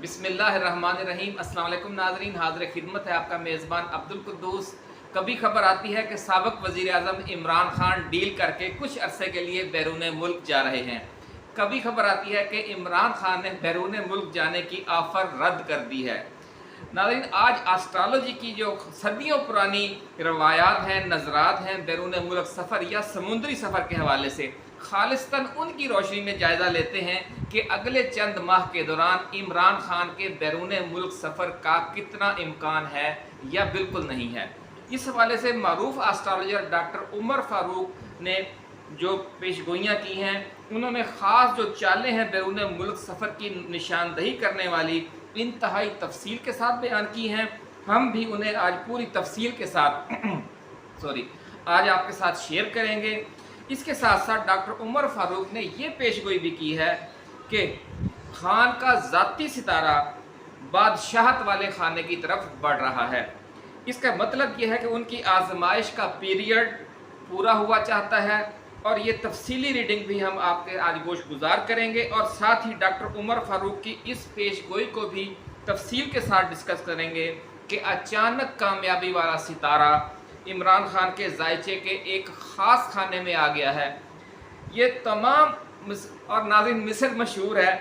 बिस्मिल्लाहिर्रहमानिर्रहीम। अस्सलाम वालेकुम नाज़रीन, हाज़िर खिदमत है आपका मेज़बान अब्दुल कुद्दूस। कभी खबर आती है कि साबिक़ वज़ीर आज़म इमरान खान डील करके कुछ अरसे के लिए बैरून मुल्क जा रहे हैं। कभी खबर आती है कि इमरान खान ने बैरून मुल्क जाने की ऑफ़र रद्द कर दी है। नाज़रीन, आज एस्ट्रोलॉजी की जो सदियों पुरानी रवायात हैं, नज़रात हैं बैरून मुल्क सफ़र या समुद्री सफ़र के हवाले से खालिस्तन उनकी रोशनी में जायज़ा लेते हैं कि अगले चंद माह के दौरान इमरान खान के बैरून मुल्क सफ़र का कितना इम्कान है या बिल्कुल नहीं है। इस हवाले से मरूफ एस्ट्रोलॉजर डॉक्टर उमर फ़ारूक ने जो पेशगोइयाँ की हैं, उन्होंने ख़ास जो चालें हैं बैरून मुल्क सफ़र की निशानदही करने वाली इंतहाई तफसील के साथ बयान की हैं। हम भी उन्हें आज पूरी तफसील के साथ आज आपके साथ शेयर करेंगे। इसके साथ साथ डॉक्टर उमर फ़ारूक ने ये पेशगोई भी की है कि खान का ज़ाती सितारा बादशाहत वाले खाने की तरफ बढ़ रहा है। इसका मतलब ये है कि उनकी आजमाइश का पीरियड पूरा हुआ चाहता है, और ये तफसीली रीडिंग भी हम आपके आज गोश गुजार करेंगे, और साथ ही डॉक्टर उमर फ़ारूक की इस पेशगोई को भी तफसील के साथ डिस्कस करेंगे कि अचानक कामयाबी वाला सितारा इमरान खान के जायचे के एक ख़ास खाने में आ गया है। ये तमाम और नाज़रीन मिसल मशहूर है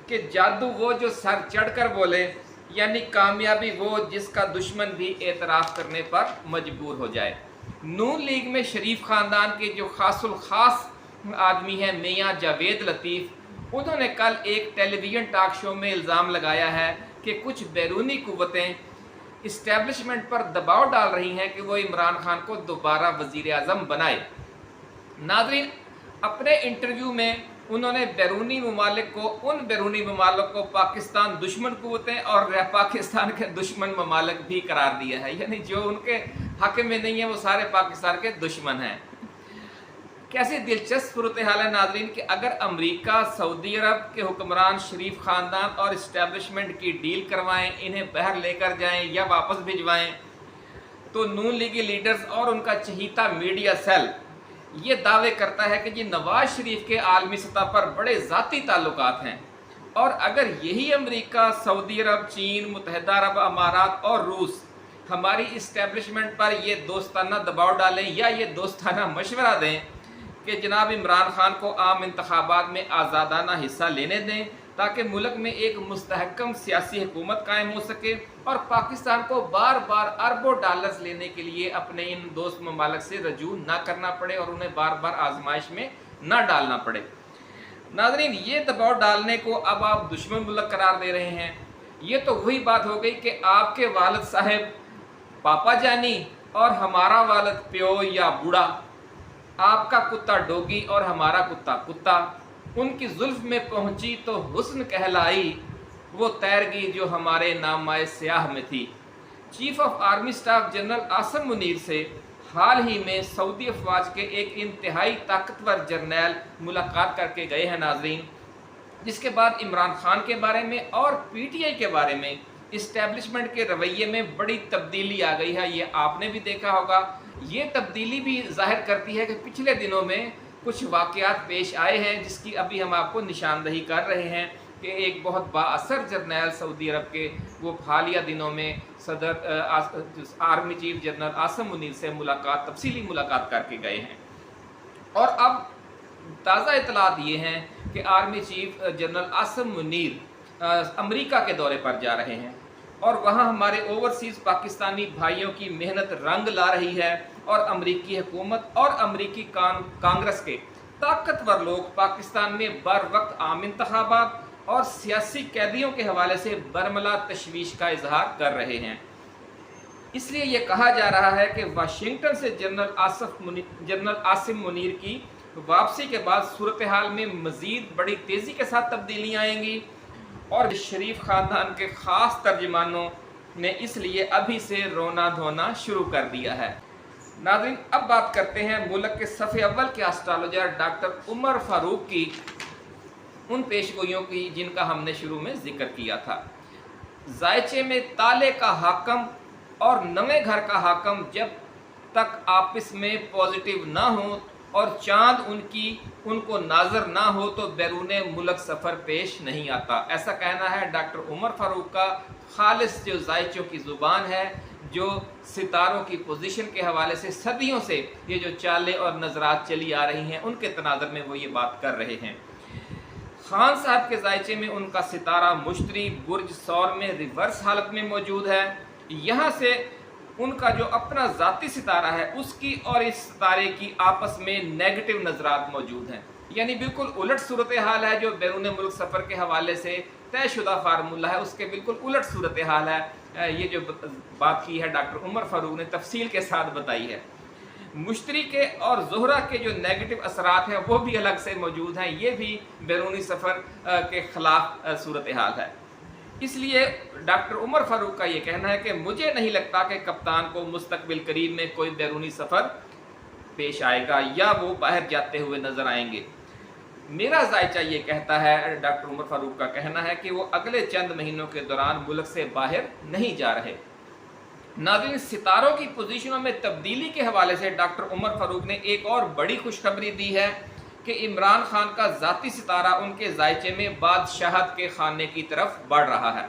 कि जादू वो जो सर चढ़कर बोले, यानी कामयाबी वो जिसका दुश्मन भी एतराफ़ करने पर मजबूर हो जाए। नून लीग में शरीफ ख़ानदान के जो ख़ासुल ख़ास आदमी हैं मियाँ जावेद लतीफ़, उन्होंने कल एक टेलीविज़न टॉक शो में इल्ज़ाम लगाया है कि कुछ बैरूनी क़ुव्वतें इस्टेब्लिशमेंट पर दबाव डाल रही हैं कि वो इमरान खान को दोबारा वज़ीर आज़म बनाए। नाज़रीन, अपने इंटरव्यू में उन्होंने बैरूनी ममालिक को, उन बैरूनी ममालिक को पाकिस्तान दुश्मन क़ुव्वतें और पाकिस्तान के दुश्मन ममालिक भी करार दिया है, यानी जो उनके हक़ में नहीं है वो सारे पाकिस्तान के दुश्मन हैं। कैसी दिलचस्प सूरत हाल है नाज़रीन कि अगर अमेरिका सऊदी अरब के हुक्मरान शरीफ ख़ानदान और इस्टेब्लिशमेंट की डील करवाएं, इन्हें बहर लेकर जाएं या वापस भिजवाएं, तो नून लीगी लीडर्स और उनका चहीता मीडिया सेल ये दावे करता है कि जी नवाज शरीफ के आलमी सतह पर बड़े ज़ाती ताल्लुकात हैं, और अगर यही अमेरिका, सऊदी अरब, चीन, मुत्तहिदा अरब अमारात और रूस हमारी इस्टेब्लिशमेंट पर ये दोस्ताना दबाव डालें या ये दोस्ताना मशवरा दें कि जनाब इमरान खान को आम इंतखाबात में आज़ादाना हिस्सा लेने दें ताकि मुल्क में एक मुस्तहकम सियासी हुकूमत कायम हो सके, और पाकिस्तान को बार बार अरबों डॉलर्स लेने के लिए अपने इन दोस्त ममालिक से रजू ना करना पड़े और उन्हें बार बार आजमाइश में ना डालना पड़े। नाज़रीन, ये दबाव डालने को अब आप दुश्मन मुल्क करार दे रहे हैं। ये तो वही बात हो गई कि आपके वालिद साहब पापा जानी और हमारा वालिद प्यो या बूढ़ा, आपका कुत्ता डोगी और हमारा कुत्ता कुत्ता, उनकी जुल्फ में पहुंची तो हुस्न कहलाई, वो तैरगी जो हमारे नामाए स्याह में थी। Chief of army staff general Asim Munir से हाल ही में सऊदी अफवाज के एक इंतहाई ताकतवर जर्नैल मुलाकात करके गए हैं नाज़रीन, जिसके बाद इमरान खान के बारे में और पीटीआई के बारे में इस्टेब्लिशमेंट के रवैये में बड़ी तब्दीली आ गई है। ये आपने भी देखा होगा। ये तब्दीली भी जाहिर करती है कि पिछले दिनों में कुछ वाक़यात पेश आए हैं जिसकी अभी हम आपको निशानदही कर रहे हैं कि एक बहुत बाअसर जर्नैल सऊदी अरब के वो हालिया दिनों में सदर army chief general Asim Munir से तफसीली मुलाकात करके गए हैं, और अब ताज़ा इतलात ये हैं कि army chief general Asim Munir America के दौरे पर जा रहे हैं, और वहाँ हमारे ओवरसीज़ पाकिस्तानी भाइयों की मेहनत रंग ला रही है, और अमरीकी हुकूमत और अमरीकी कांग्रेस के ताकतवर लोग पाकिस्तान में बर वक्त आम इंतखाबात और सियासी कैदियों के हवाले से बरमला तशवीश का इजहार कर रहे हैं। इसलिए ये कहा जा रहा है कि वाशिंगटन से जनरल आसिम मुनीर की वापसी के बाद सूरत हाल में मज़ीद बड़ी तेज़ी के साथ तब्दीलियाँ आएंगी, और शरीफ ख़ानदान के ख़ास तर्जमानों ने इसलिए अभी से रोना धोना शुरू कर दिया है। नाज़रीन, अब बात करते हैं मुल्क के सफ़े अव्वल के एस्ट्रोलॉजर डॉक्टर उमर फ़ारूक की उन पेशगोइयों की जिनका हमने शुरू में जिक्र किया था। जायचे में ताले का हाकम और नवे घर का हाकम जब तक आपस में पॉजिटिव ना हो اور چاند ان کو ناظر نہ ہو تو بیرون ملک سفر پیش نہیں آتا۔ ایسا کہنا ہے ڈاکٹر عمر فاروق کا۔ خالص جو ذائچوں کی زبان ہے، جو ستاروں کی پوزیشن کے حوالے سے صدیوں سے یہ جو چالیں اور نظرات چلی آ رہی ہیں، ان کے تناظر میں وہ یہ بات کر رہے ہیں۔ خان صاحب کے ذائچے میں ان کا ستارہ مشتری برج ثور میں ریورس حالت میں موجود ہے۔ یہاں سے ان کا جو اپنا ذاتی ستارہ ہے اس کی اور اس ستارے کی آپس میں نیگیٹو نظرات موجود ہیں، یعنی بالکل الٹ صورتحال ہے۔ جو بیرون ملک سفر کے حوالے سے طے شدہ فارمولہ ہے اس کے بالکل الٹ صورتحال ہے۔ یہ جو بات کی ہے ڈاکٹر عمر فاروق نے تفصیل کے ساتھ بتائی ہے۔ مشتری کے اور زہرہ کے جو نیگیٹو اثرات ہیں وہ بھی الگ سے موجود ہیں، یہ بھی بیرونی سفر کے خلاف صورتحال ہے۔ اس لیے ڈاکٹر عمر فاروق کا یہ کہنا ہے کہ مجھے نہیں لگتا کہ کپتان کو مستقبل قریب میں کوئی بیرونی سفر پیش آئے گا یا وہ باہر جاتے ہوئے نظر آئیں گے۔ میرا ذائچہ یہ کہتا ہے، ڈاکٹر عمر فاروق کا کہنا ہے کہ وہ اگلے چند مہینوں کے دوران ملک سے باہر نہیں جا رہے۔ ناظرین، ستاروں کی پوزیشنوں میں تبدیلی کے حوالے سے ڈاکٹر عمر فاروق نے ایک اور بڑی خوشخبری دی ہے کہ عمران خان کا ذاتی ستارہ ان کے ذائچے میں بادشاہت کے خانے کی طرف بڑھ رہا ہے۔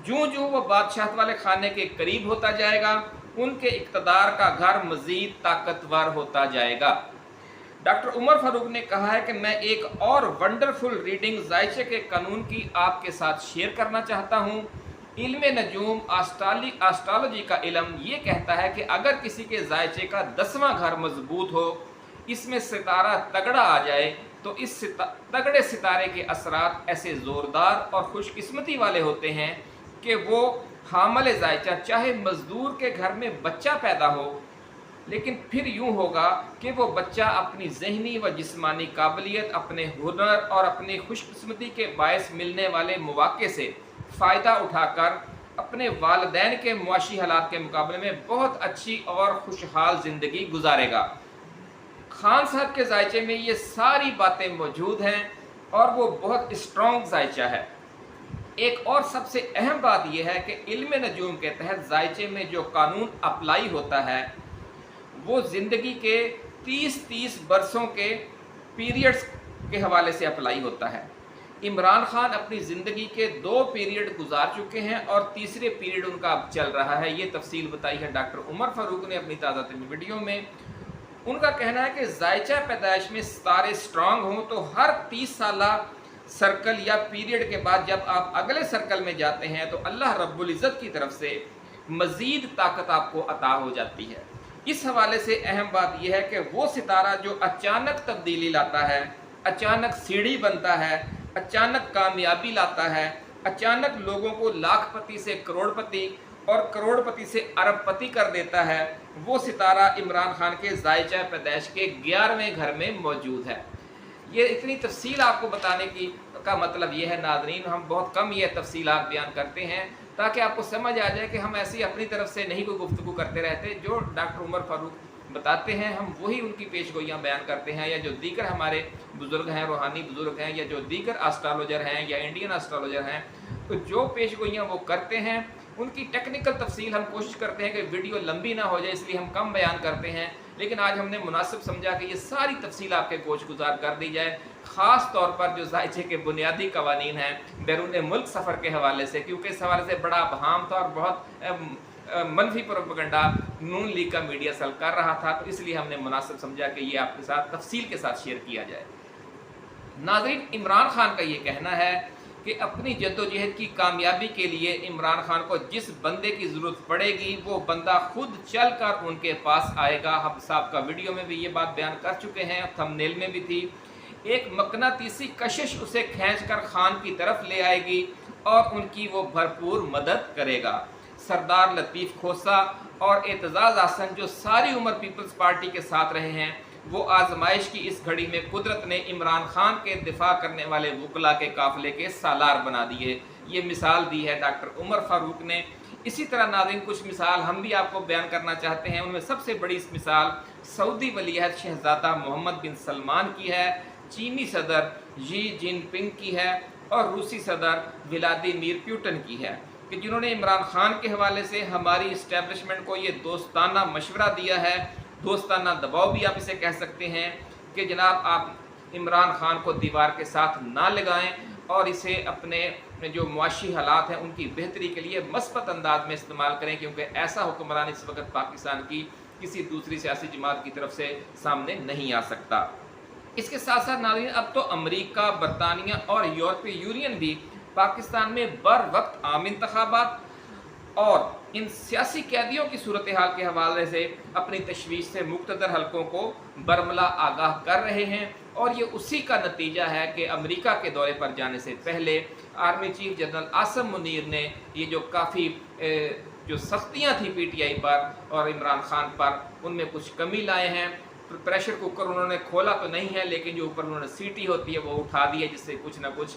جوں جوں وہ بادشاہت والے خانے کے قریب ہوتا جائے گا، ان کے اقتدار کا گھر مزید طاقتور ہوتا جائے گا۔ ڈاکٹر عمر فاروق نے کہا ہے کہ میں ایک اور ونڈرفل ریڈنگ ذائچے کے قانون کی آپ کے ساتھ شیئر کرنا چاہتا ہوں۔ علم نجوم آسٹرالوجی کا علم یہ کہتا ہے کہ اگر کسی کے ذائچے کا 10واں گھر مضبوط ہو، اس میں ستارہ تگڑا آ جائے، تو اس تگڑے ستارے کے اثرات ایسے زوردار اور خوش قسمتی والے ہوتے ہیں کہ وہ حامل ذائچہ چاہے مزدور کے گھر میں بچہ پیدا ہو، لیکن پھر یوں ہوگا کہ وہ بچہ اپنی ذہنی و جسمانی قابلیت، اپنے ہنر اور اپنی خوش قسمتی کے باعث ملنے والے مواقع سے فائدہ اٹھا کر اپنے والدین کے معاشی حالات کے مقابلے میں بہت اچھی اور خوشحال زندگی گزارے گا۔ خان صاحب کے ذائچے میں یہ ساری باتیں موجود ہیں اور وہ بہت اسٹرانگ ذائچہ ہے۔ ایک اور سب سے اہم بات یہ ہے کہ علم نجوم کے تحت ذائچے میں جو قانون اپلائی ہوتا ہے وہ زندگی کے 30 برسوں کے پیریڈز کے حوالے سے اپلائی ہوتا ہے۔ عمران خان اپنی زندگی کے 2 پیریڈ گزار چکے ہیں اور تیسرے پیریڈ ان کا اب چل رہا ہے۔ یہ تفصیل بتائی ہے ڈاکٹر عمر فاروق نے اپنی تازہ ترین ویڈیو میں۔ ان کا کہنا ہے کہ ذائچہ پیدائش میں ستارے سٹرانگ ہوں تو ہر 30 سالہ سرکل یا پیریڈ کے بعد جب آپ اگلے سرکل میں جاتے ہیں تو اللہ رب العزت کی طرف سے مزید طاقت آپ کو عطا ہو جاتی ہے۔ اس حوالے سے اہم بات یہ ہے کہ وہ ستارہ جو اچانک تبدیلی لاتا ہے، اچانک سیڑھی بنتا ہے، اچانک کامیابی لاتا ہے، اچانک لوگوں کو لاکھ پتی سے کروڑ پتی اور کروڑ پتی سے ارب پتی کر دیتا ہے، وہ ستارہ عمران خان کے ذائچہ پیدائش کے 11ویں گھر میں موجود ہے۔ یہ اتنی تفصیل آپ کو بتانے کا مطلب یہ ہے ناظرین، ہم بہت کم یہ تفصیلات بیان کرتے ہیں تاکہ آپ کو سمجھ آ جائے کہ ہم ایسی اپنی طرف سے نہیں کوئی گفتگو کرتے رہتے۔ جو ڈاکٹر عمر فاروق بتاتے ہیں ہم وہی ان کی پیش گوئیاں بیان کرتے ہیں، یا جو دیگر ہمارے بزرگ ہیں، روحانی بزرگ ہیں، یا جو دیگر آسٹرالوجر ہیں یا انڈین آسٹرالوجر ہیں، تو جو پیش گوئیاں وہ کرتے ہیں ان کی ٹیکنیکل تفصیل ہم کوشش کرتے ہیں کہ ویڈیو لمبی نہ ہو جائے، اس لیے ہم کم بیان کرتے ہیں، لیکن آج ہم نے مناسب سمجھا کہ یہ ساری تفصیل آپ کے گوش گزار کر دی جائے، خاص طور پر جو ذائچے کے بنیادی قوانین ہیں بیرون ملک سفر کے حوالے سے، کیونکہ اس حوالے سے بڑا ابہام تھا اور بہت منفی پروپیگنڈا نون لیگ کا میڈیا سل کر رہا تھا، تو اس لیے ہم نے مناسب سمجھا کہ یہ آپ کے ساتھ تفصیل کے ساتھ شیئر کیا جائے۔ ناظرین، عمران خان کا یہ کہنا ہے کہ اپنی جدوجہد کی کامیابی کے لیے عمران خان کو جس بندے کی ضرورت پڑے گی وہ بندہ خود چل کر ان کے پاس آئے گا۔ ہم صاحب کا ویڈیو میں بھی یہ بات بیان کر چکے ہیں، تھمبنیل میں بھی تھی۔ ایک مقناطیسی کشش اسے کھینچ کر خان کی طرف لے آئے گی اور ان کی وہ بھرپور مدد کرے گا۔ سردار لطیف کھوسہ اور اعتزاز احسن جو ساری عمر پیپلز پارٹی کے ساتھ رہے ہیں، وہ آزمائش کی اس گھڑی میں قدرت نے عمران خان کے دفاع کرنے والے وکلا کے قافلے کے سالار بنا دیے۔ یہ مثال دی ہے ڈاکٹر عمر فاروق نے۔ اسی طرح ناظرین کچھ مثال ہم بھی آپ کو بیان کرنا چاہتے ہیں، ان میں سب سے بڑی مثال سعودی ولیعہد شہزادہ محمد بن سلمان کی ہے، چینی صدر جی جن پنگ کی ہے اور روسی صدر ولادیمیر پیوٹن کی ہے، کہ جنہوں نے عمران خان کے حوالے سے ہماری اسٹیبلشمنٹ کو یہ دوستانہ مشورہ دیا ہے दोस्ताना दबाव भी आप इसे कह सकते हैं कि जनाब आप इमरान खान को दीवार के साथ ना लगाएं और इसे अपने जो मुआशी हालात हैं उनकी बेहतरी के लिए मस्बत अंदाज में इस्तेमाल करें, क्योंकि ऐसा हुक्मरान इस वक्त पाकिस्तान की किसी दूसरी सियासी जमात की तरफ से सामने नहीं आ सकता। इसके साथ साथ नाज़रीन, अब तो अमरीका, बरतानिया और यूरोपीय यूनियन भी पाकिस्तान में बर वक्त आम इंतखाबात और इन सियासी कैदियों की सूरत हाल के हवाले से अपनी तशवीश से मुक़्तदर हलकों को बरमला आगाह कर रहे हैं। और ये उसी का नतीजा है कि अमेरिका के दौरे पर जाने से पहले army chief general Asim Munir ने ये जो काफ़ी जो सख्तियाँ थी PTI पर और इमरान खान पर, उनमें कुछ कमी लाए हैं। प्रेशर कुकर उन्होंने खोला तो नहीं है, लेकिन जो ऊपर उन्होंने सीटी होती है वो उठा दी है, जिससे कुछ ना कुछ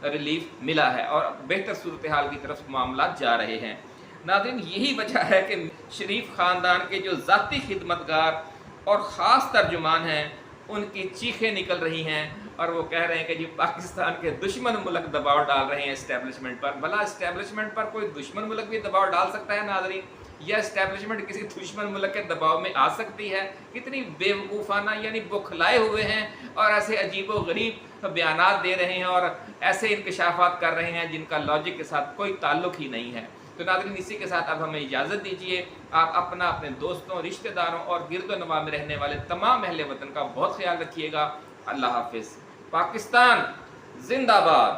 रिलीफ मिला है और बेहतर सूरत हाल की तरफ मामला जा रहे हैं। नाज़रीन, यही वजह है कि शरीफ ख़ानदान के जो ज़ाती खिदमतगार और ख़ास तर्जुमान हैं उनकी चीखें निकल रही हैं और वो कह रहे हैं कि जी पाकिस्तान के दुश्मन मुल्क दबाव डाल रहे हैं इस्टेब्लिशमेंट पर। भला इस्टेब्लिशमेंट पर कोई दुश्मन मुल्क भी दबाव डाल सकता है नाज़रीन, या इस्टेब्लिशमेंट किसी दुश्मन मुल्क के दबाव में आ सकती है? कितनी बेवकूफ़ाना यानी बौखलाए हुए हैं और ऐसे अजीब व गरीब बयानात दे रहे हैं और ऐसे इंकशाफात कर रहे हैं जिनका लॉजिक के साथ कोई ताल्लुक ही नहीं है। तो नाज़रीन, इसी के साथ अब हमें इजाज़त दीजिए। आप अपना, अपने दोस्तों, रिश्तेदारों और गिरदो नवाह में रहने वाले तमाम अहले वतन का बहुत ख्याल रखिएगा। अल्लाह हाफिज़। पाकिस्तान जिंदाबाद।